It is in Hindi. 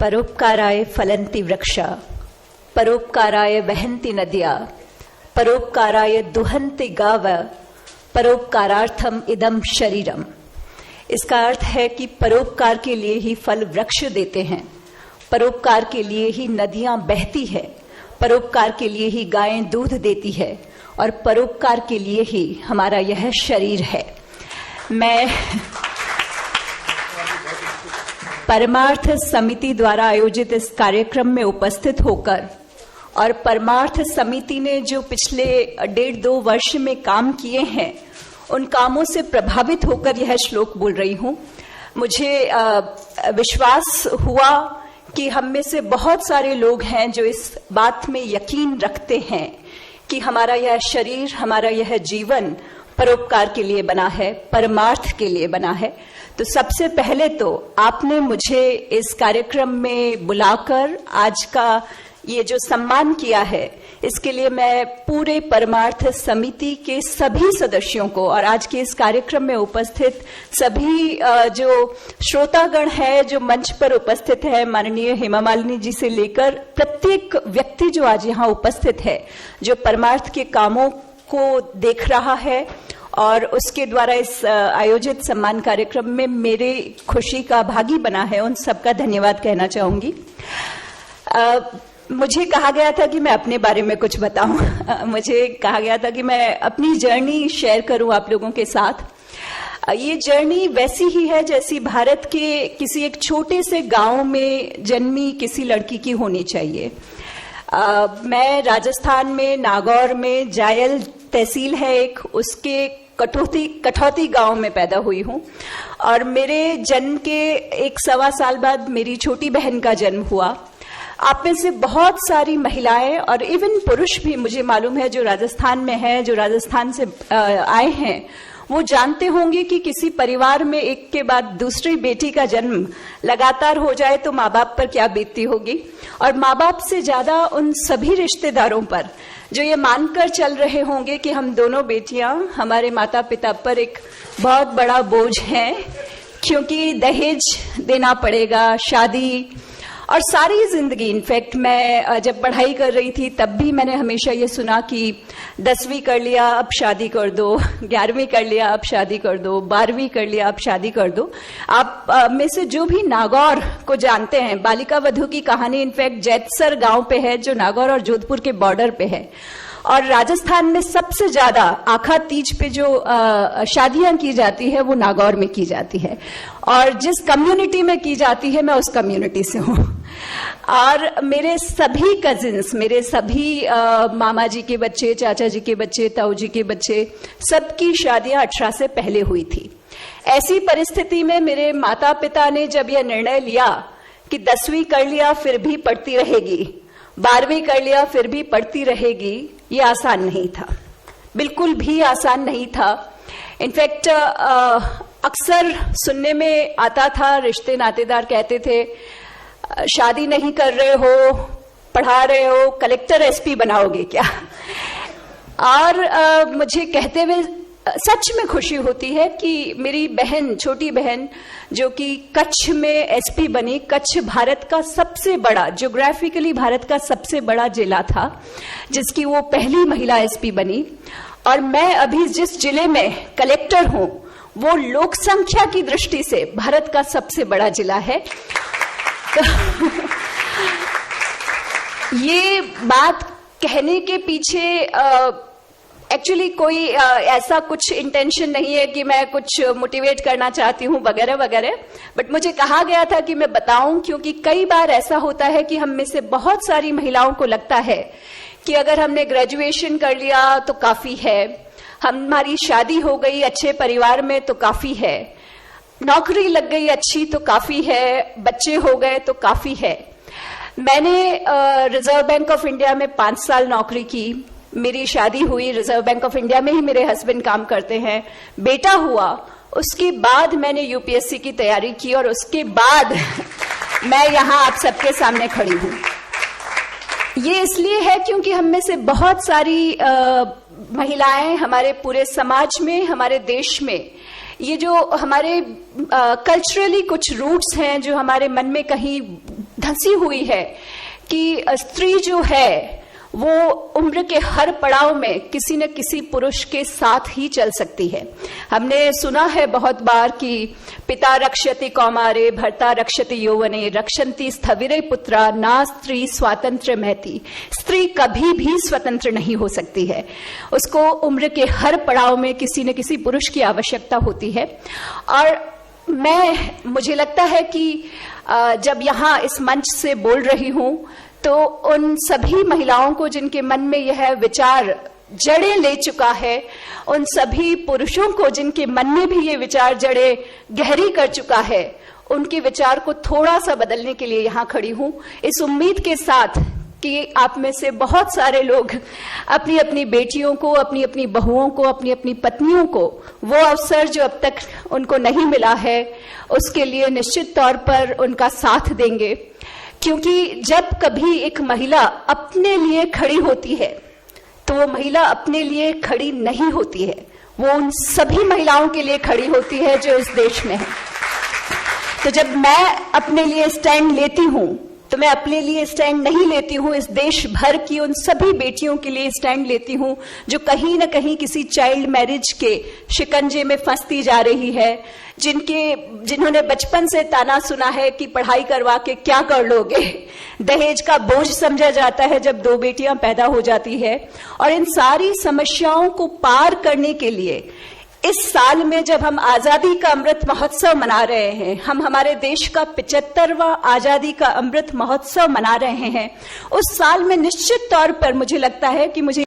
परोपकाराय फलन्ति वृक्षा, परोपकाराय वहन्ति नद्या, परोपकाराय दुहन्ति गाव, परोपकारार्थम इदम शरीरम। इसका अर्थ है कि परोपकार के लिए ही फल वृक्ष देते हैं, परोपकार के लिए ही नदियां बहती है, परोपकार के लिए ही गायें दूध देती है और परोपकार के लिए ही हमारा यह शरीर है। मैं परमार्थ समिति द्वारा आयोजित इस कार्यक्रम में उपस्थित होकर और परमार्थ समिति ने जो पिछले 1.5-2 वर्ष में काम किए हैं, उन कामों से प्रभावित होकर यह श्लोक बोल रही हूं। मुझे विश्वास हुआ कि हम में से बहुत सारे लोग हैं जो इस बात में यकीन रखते हैं कि हमारा यह शरीर, हमारा यह जीवन परोपकार के लिए बना है, परमार्थ के लिए बना है। तो सबसे पहले तो आपने मुझे इस कार्यक्रम में बुलाकर आज का ये जो सम्मान किया है, इसके लिए मैं पूरे परमार्थ समिति के सभी सदस्यों को और आज के इस कार्यक्रम में उपस्थित सभी जो श्रोतागण है, जो मंच पर उपस्थित है, माननीय हेमा मालिनी जी से लेकर प्रत्येक व्यक्ति जो आज यहाँ उपस्थित है, जो परमार्थ के कामों को देख रहा है और उसके द्वारा इस आयोजित सम्मान कार्यक्रम में मेरे खुशी का भागी बना है, उन सबका धन्यवाद कहना चाहूंगी। मुझे कहा गया था कि मैं अपने बारे में कुछ बताऊं। मुझे कहा गया था कि मैं अपनी जर्नी शेयर करूं आप लोगों के साथ। ये जर्नी वैसी ही है जैसी भारत के किसी एक छोटे से गांव में जन्मी किसी लड़की की होनी चाहिए। मैं राजस्थान में नागौर में जायल तहसील है एक, उसके कठौती गांव में पैदा हुई हूं और मेरे जन्म के 1-1.25 साल बाद मेरी छोटी बहन का जन्म हुआ। आप में से बहुत सारी महिलाएं और इवन पुरुष भी मुझे मालूम है जो राजस्थान में है, जो राजस्थान से आए हैं, वो जानते होंगे कि किसी परिवार में एक के बाद दूसरी बेटी का जन्म लगातार हो जाए तो माँ बाप पर क्या बीतती होगी। और माँ बाप से ज्यादा उन सभी रिश्तेदारों पर जो ये मानकर चल रहे होंगे कि हम दोनों बेटियां हमारे माता पिता पर एक बहुत बड़ा बोझ है, क्योंकि दहेज देना पड़ेगा, शादी और सारी जिंदगी। इनफैक्ट मैं जब पढ़ाई कर रही थी तब भी मैंने हमेशा ये सुना कि 10वीं कर लिया अब शादी कर दो, 11वीं कर लिया अब शादी कर दो, 12वीं कर लिया अब शादी कर दो। आप में से जो भी नागौर को जानते हैं, बालिका वधू की कहानी इनफैक्ट जैतसर गांव पे है जो नागौर और जोधपुर के बॉर्डर पे है। और राजस्थान में सबसे ज्यादा आखा तीज पे जो शादियां की जाती है वो नागौर में की जाती है और जिस कम्युनिटी में की जाती है मैं उस कम्युनिटी से हूँ। और मेरे सभी कजिन्स, मेरे सभी मामा जी के बच्चे, चाचा जी के बच्चे, ताऊ जी के बच्चे, सबकी शादियां 18 से पहले हुई थी। ऐसी परिस्थिति में मेरे माता पिता ने जब यह निर्णय लिया कि 10वीं कर लिया फिर भी पढ़ती रहेगी, 12वीं कर लिया फिर भी पढ़ती रहेगी, ये आसान नहीं था, बिल्कुल भी आसान नहीं था। इनफैक्ट अक्सर सुनने में आता था, रिश्ते नातेदार कहते थे शादी नहीं कर रहे हो, पढ़ा रहे हो, कलेक्टर एसपी बनाओगे क्या। और मुझे कहते हुए सच में खुशी होती है कि मेरी बहन, छोटी बहन जो कि कच्छ में एसपी बनी, कच्छ भारत का सबसे बड़ा, ज्योग्राफिकली भारत का सबसे बड़ा जिला था, जिसकी वो पहली महिला एसपी बनी। और मैं अभी जिस जिले में कलेक्टर हूं वो लोक संख्या की दृष्टि से भारत का सबसे बड़ा जिला है। ये बात कहने के पीछे एक्चुअली कोई ऐसा कुछ इंटेंशन नहीं है कि मैं कुछ मोटिवेट करना चाहती हूँ वगैरह वगैरह, बट मुझे कहा गया था कि मैं बताऊं, क्योंकि कई बार ऐसा होता है कि हम में से बहुत सारी महिलाओं को लगता है कि अगर हमने ग्रेजुएशन कर लिया तो काफी है, हमारी शादी हो गई अच्छे परिवार में तो काफी है, नौकरी लग गई अच्छी तो काफी है, बच्चे हो गए तो काफी है। मैंने रिजर्व बैंक ऑफ इंडिया में 5 साल नौकरी की, मेरी शादी हुई, रिजर्व बैंक ऑफ इंडिया में ही मेरे हस्बैंड काम करते हैं, बेटा हुआ, उसके बाद मैंने यूपीएससी की तैयारी की और उसके बाद मैं यहाँ आप सबके सामने खड़ी हूँ। ये इसलिए है क्योंकि हम में से बहुत सारी महिलाएं हमारे पूरे समाज में, हमारे देश में, ये जो हमारे कल्चरली कुछ रूट्स हैं जो हमारे मन में कहीं धंसी हुई है कि स्त्री जो है वो उम्र के हर पड़ाव में किसी न किसी पुरुष के साथ ही चल सकती है। हमने सुना है बहुत बार कि पिता रक्षति कौमारे भर्ता रक्षति यौवने रक्षन्ति स्थविरे पुत्रा ना स्त्री स्वातंत्र महती। स्त्री कभी भी स्वतंत्र नहीं हो सकती है, उसको उम्र के हर पड़ाव में किसी न किसी पुरुष की आवश्यकता होती है। और मुझे लगता है कि जब यहाँ इस मंच से बोल रही हूं तो उन सभी महिलाओं को जिनके मन में यह विचार जड़ें ले चुका है, उन सभी पुरुषों को जिनके मन में भी ये विचार जड़ें गहरी कर चुका है, उनके विचार को थोड़ा सा बदलने के लिए यहाँ खड़ी हूं, इस उम्मीद के साथ कि आप में से बहुत सारे लोग अपनी अपनी बेटियों को, अपनी अपनी बहुओं को, अपनी अपनी पत्नियों को वो अवसर जो अब तक उनको नहीं मिला है उसके लिए निश्चित तौर पर उनका साथ देंगे। क्योंकि जब कभी एक महिला अपने लिए खड़ी होती है तो वो महिला अपने लिए खड़ी नहीं होती है, वो उन सभी महिलाओं के लिए खड़ी होती है जो इस देश में है। तो जब मैं अपने लिए स्टैंड लेती हूं तो मैं अपने लिए स्टैंड नहीं लेती हूं, इस देश भर की उन सभी बेटियों के लिए स्टैंड लेती हूं जो कहीं न कहीं किसी चाइल्ड मैरिज के शिकंजे में फंसती जा रही है, जिन्होंने बचपन से ताना सुना है कि पढ़ाई करवा के क्या कर लोगे, दहेज का बोझ समझा जाता है जब 2 बेटियां पैदा हो जाती है। और इन सारी समस्याओं को पार करने के लिए इस साल में जब हम आजादी का अमृत महोत्सव मना रहे हैं, हम हमारे देश का 75वां आजादी का अमृत महोत्सव मना रहे हैं, उस साल में निश्चित तौर पर मुझे लगता है कि मुझे